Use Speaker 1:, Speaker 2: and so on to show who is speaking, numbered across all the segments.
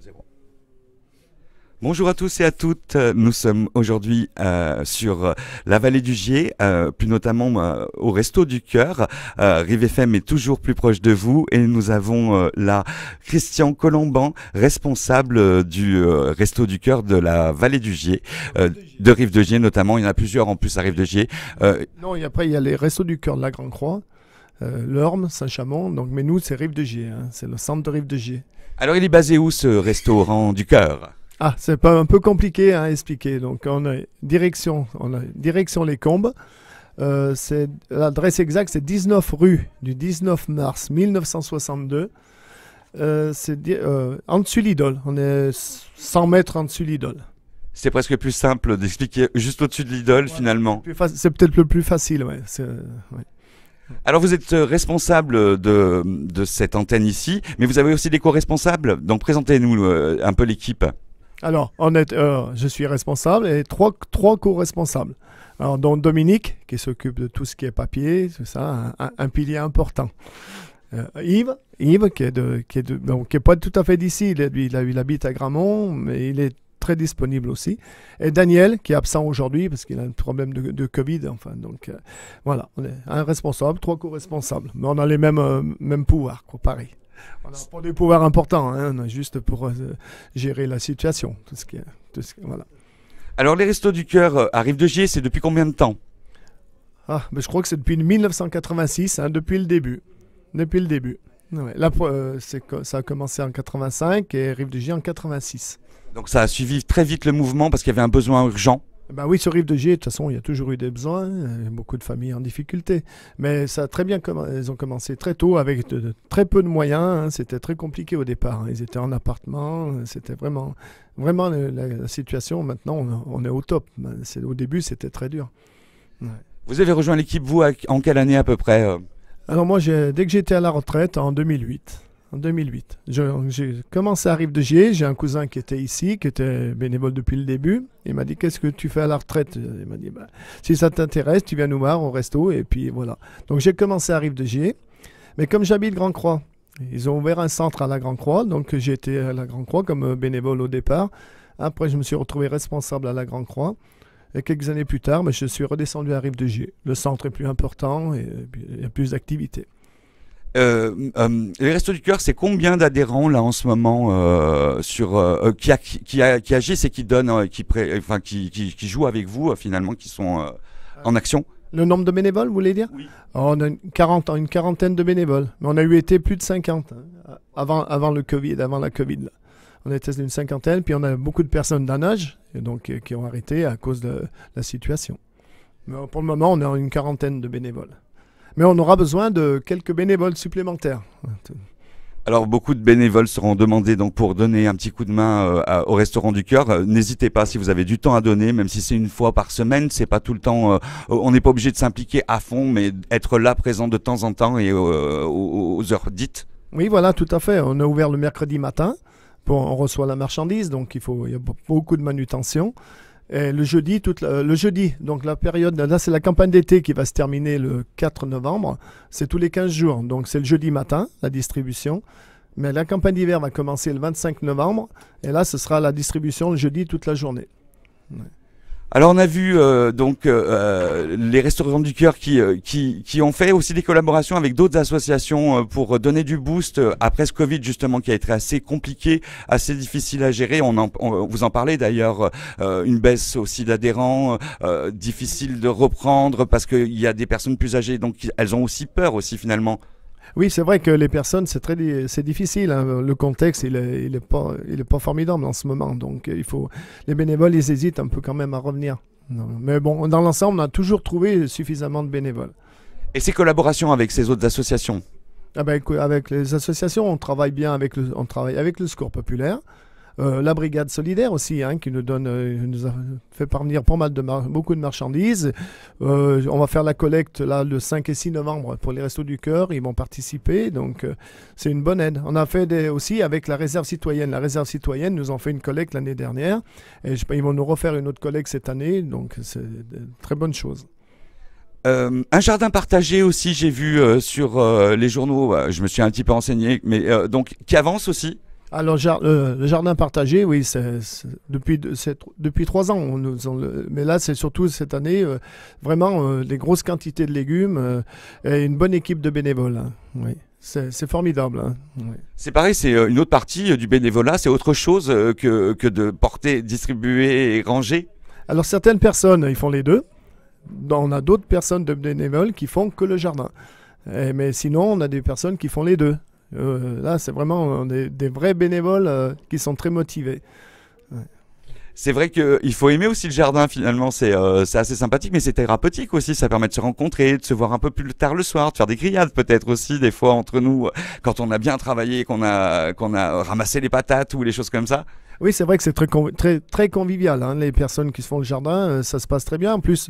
Speaker 1: 0. Bonjour à tous et à toutes, nous sommes aujourd'hui sur la vallée du Gier, plus notamment au Resto du Cœur. Rive FM est toujours plus proche de vous et nous avons là Christian Colomban, responsable du Resto du Cœur de la vallée du Gier, de Rive de Gier notamment. Il y en a plusieurs en plus à Rive de Gier.
Speaker 2: Non, et après il y a les Restos du Cœur de la Grande Croix, l'Orme, Saint-Chamond, donc, mais nous c'est Rive de Gier, hein, c'est le centre de Rive de Gier.
Speaker 1: Alors il est basé où ce restaurant du Cœur ?
Speaker 2: Ah, c'est pas un peu compliqué à expliquer. Donc on a direction Les Combes. L'adresse exacte, c'est 19 rue du 19 mars 1962. C'est en dessus l'Idole. On est 100 mètres en dessus l'Idole.
Speaker 1: C'est presque plus simple d'expliquer juste au-dessus de l'Idole finalement.
Speaker 2: C'est peut-être le plus facile, ouais. Ouais.
Speaker 1: Alors vous êtes responsable de cette antenne ici, mais vous avez aussi des co-responsables. Donc présentez-nous un peu l'équipe.
Speaker 2: Alors, je suis responsable et trois co-responsables. Alors, dont Dominique, qui s'occupe de tout ce qui est papier, c'est ça, un pilier important. Yves, qui est pas tout à fait d'ici, il habite à Gramont, mais il est très disponible aussi. Et Daniel, qui est absent aujourd'hui parce qu'il a un problème de Covid. Enfin, donc voilà, on est un responsable, 3 co-responsables, mais on a les mêmes pouvoirs, quoi, pareil. On n'a pas des pouvoirs importants, hein, on a juste pour gérer la situation. Voilà.
Speaker 1: Alors les Restos du Cœur à Rive de Gier, c'est depuis combien de temps ?
Speaker 2: Mais je crois que c'est depuis 1986, hein, depuis le début. Depuis le début. Ouais, là, ça a commencé en 85 et Rive de Gier en 86.
Speaker 1: Donc ça a suivi très vite le mouvement parce qu'il y avait un besoin urgent.
Speaker 2: Ben oui, sur Rive de Gier, de toute façon, il y a toujours eu des besoins, beaucoup de familles en difficulté. Mais ça a très bien ils ont commencé très tôt avec très peu de moyens. Hein. C'était très compliqué au départ. Hein. Ils étaient en appartement. C'était vraiment la situation. Maintenant, on est au top. Au début, c'était très dur. Ouais.
Speaker 1: Vous avez rejoint l'équipe, vous, en quelle année à peu près ?
Speaker 2: Alors moi, dès que j'étais à la retraite, en 2008. En 2008. J'ai commencé à Rive de Gier. J'ai un cousin qui était ici, qui était bénévole depuis le début. Il m'a dit, qu'est-ce que tu fais à la retraite ? Il m'a dit, si ça t'intéresse, tu viens nous voir au resto. Et puis voilà. Donc j'ai commencé à Rive de Gier. Mais comme j'habite Grande Croix, ils ont ouvert un centre à la Grande Croix. Donc j'ai été à la Grande Croix comme bénévole au départ. Après, je me suis retrouvé responsable à la Grande Croix. Et quelques années plus tard, je suis redescendu à Rive de Gier. Le centre est plus important et il y a plus d'activités.
Speaker 1: Les Restos du Cœur, c'est combien d'adhérents là en ce moment qui agissent et qui donnent, qui jouent avec vous finalement, qui sont en action?
Speaker 2: Le nombre de bénévoles, vous voulez dire?
Speaker 1: Oui.
Speaker 2: Alors, on a une quarantaine de bénévoles, mais on a été plus de 50 hein, avant le Covid, avant la Covid. Là. On était une cinquantaine, puis on a beaucoup de personnes d'un âge et donc qui ont arrêté à cause de la situation. Mais pour le moment, on a une quarantaine de bénévoles. Mais on aura besoin de quelques bénévoles supplémentaires.
Speaker 1: Alors beaucoup de bénévoles seront demandés donc pour donner un petit coup de main au Restaurant du Cœur. N'hésitez pas si vous avez du temps à donner, même si c'est une fois par semaine, c'est pas tout le temps. On n'est pas obligé de s'impliquer à fond, mais être là présent de temps en temps et aux heures dites.
Speaker 2: Oui, voilà, tout à fait. On a ouvert le mercredi matin. On reçoit la marchandise, donc il y a beaucoup de manutention. Et le jeudi, donc la période, là c'est la campagne d'été qui va se terminer le 4 novembre, c'est tous les 15 jours, donc c'est le jeudi matin, la distribution, mais la campagne d'hiver va commencer le 25 novembre, et là ce sera la distribution le jeudi toute la journée. Ouais.
Speaker 1: Alors on a vu les Restaurants du Cœur qui ont fait aussi des collaborations avec d'autres associations pour donner du boost après ce Covid justement qui a été assez compliqué, assez difficile à gérer. Vous en parlez d'ailleurs, une baisse aussi d'adhérents, difficile de reprendre parce qu'il y a des personnes plus âgées donc elles ont aussi peur aussi finalement.
Speaker 2: Oui, c'est vrai que les personnes, c'est difficile. Hein. Le contexte, il est pas formidable en ce moment. Donc, les bénévoles, ils hésitent un peu quand même à revenir. Non, mais bon, dans l'ensemble, on a toujours trouvé suffisamment de bénévoles.
Speaker 1: Et ces collaborations avec ces autres associations?
Speaker 2: Avec les associations, on travaille bien avec le Secours populaire. La brigade solidaire aussi, hein, qui nous a fait parvenir beaucoup de marchandises. On va faire la collecte là, le 5 et 6 novembre pour les Restos du Cœur. Ils vont participer, donc c'est une bonne aide. On a fait aussi avec la réserve citoyenne. La réserve citoyenne nous ont fait une collecte l'année dernière. Et ils vont nous refaire une autre collecte cette année, donc c'est une très bonne chose.
Speaker 1: Un jardin partagé aussi, j'ai vu sur les journaux, je me suis un petit peu renseigné, mais donc qui avance aussi.
Speaker 2: Alors, le jardin partagé, oui, depuis 3 ans. Mais là, c'est surtout cette année, vraiment des grosses quantités de légumes et une bonne équipe de bénévoles, hein. Oui, c'est formidable, hein. Oui.
Speaker 1: C'est pareil, c'est une autre partie du bénévolat, c'est autre chose que de porter, distribuer et ranger.
Speaker 2: Alors, certaines personnes, ils font les deux. On a d'autres personnes de bénévoles qui font que le jardin. Mais sinon, on a des personnes qui font les deux. Là, c'est vraiment des vrais bénévoles qui sont très motivés. Ouais.
Speaker 1: C'est vrai qu'il faut aimer aussi le jardin finalement, c'est assez sympathique, mais c'est thérapeutique aussi, ça permet de se rencontrer, de se voir un peu plus tard le soir, de faire des grillades peut-être aussi des fois entre nous, quand on a bien travaillé, qu'on a ramassé les patates ou les choses comme ça.
Speaker 2: Oui, c'est vrai que c'est très convivial, hein. Les personnes qui se font le jardin, ça se passe très bien. En plus,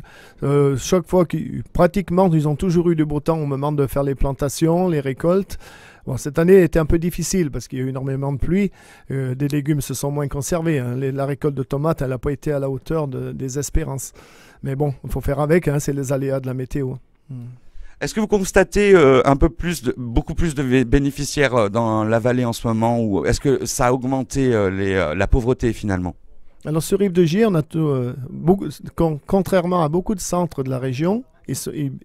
Speaker 2: chaque fois, pratiquement, ils ont toujours eu du beau temps au moment de faire les plantations, les récoltes. Bon, cette année était un peu difficile parce qu'il y a eu énormément de pluie. Des légumes se sont moins conservés, hein. La récolte de tomates, elle n'a pas été à la hauteur des espérances. Mais bon, il faut faire avec, hein, c'est les aléas de la météo.
Speaker 1: Est-ce que vous constatez beaucoup plus de bénéficiaires dans la vallée en ce moment, ou est-ce que ça a augmenté la pauvreté finalement?
Speaker 2: Alors sur Rive-de-Gier, on a contrairement à beaucoup de centres de la région, ils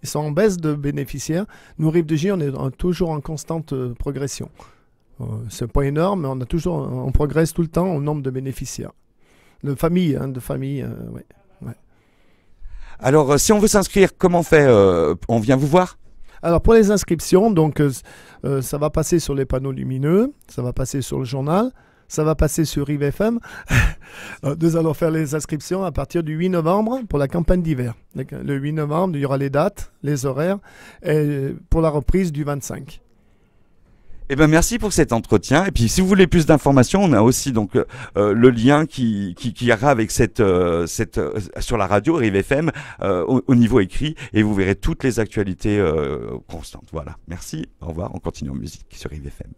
Speaker 2: sont en baisse de bénéficiaires. Nous, Rive-de-Gier, on est toujours en constante progression. C'est pas énorme, mais on progresse tout le temps au nombre de bénéficiaires. De familles, hein, ouais. Ouais.
Speaker 1: Alors, si on veut s'inscrire, comment on fait? On vient vous voir?
Speaker 2: Alors pour les inscriptions, donc ça va passer sur les panneaux lumineux, ça va passer sur le journal, ça va passer sur Rive FM. Nous allons faire les inscriptions à partir du 8 novembre pour la campagne d'hiver. Le 8 novembre, il y aura les dates, les horaires, et pour la reprise du 25.
Speaker 1: Eh ben merci pour cet entretien. Et puis si vous voulez plus d'informations, on a aussi donc le lien qui ira avec sur la radio Rive FM au niveau écrit, et vous verrez toutes les actualités constantes. Voilà. Merci. Au revoir. On continue en musique sur Rive FM.